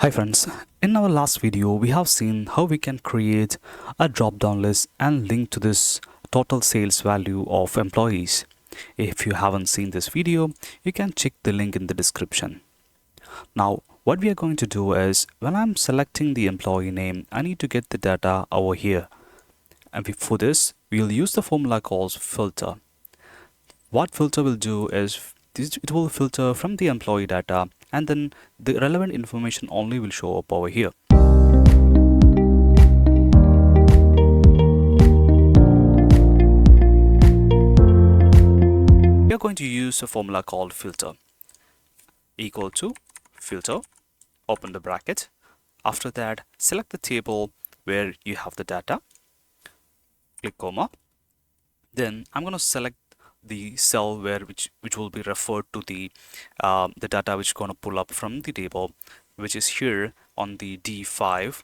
Hi friends, in our last video we have seen how we can create a drop-down list and link to this total sales value of employees. If you haven't seen this video, you can check the link in the description. Now what we are going to do is when I'm selecting the employee name, I need to get the data over here. And for this, we'll use the formula called filter. What filter will do is it will filter from the employee data and then the relevant information only will show up over here. We are going to use a formula called filter equal to filter, open the bracket. After that, select the table where you have the data, click comma. Then I'm going to select the cell which will be referred to the data which is going to pull up from the table, which is here on the D5.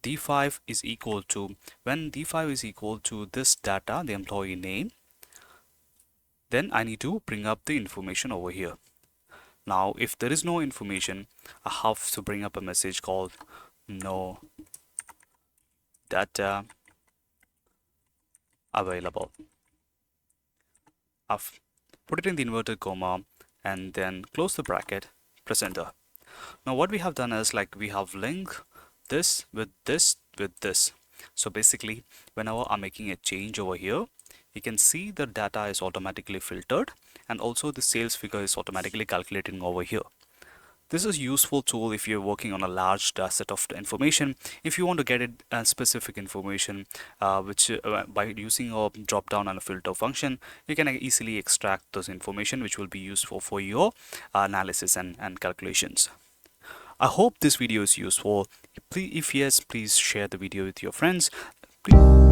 D5 is equal to, when D5 is equal to this data, the employee name, then I need to bring up the information over here. Now if there is no information, I have to bring up a message called no data available. I've put it in the inverted comma and then close the bracket, press enter. Now what we have done is like we have linked this with this with this. So basically whenever I'm making a change over here, you can see the data is automatically filtered and also the sales figure is automatically calculating over here. This is a useful tool if you're working on a large set of information. If you want to get it specific information, by using a drop down and a filter function, you can easily extract those information which will be useful for your analysis and calculations. I hope this video is useful. If yes, please share the video with your friends. Please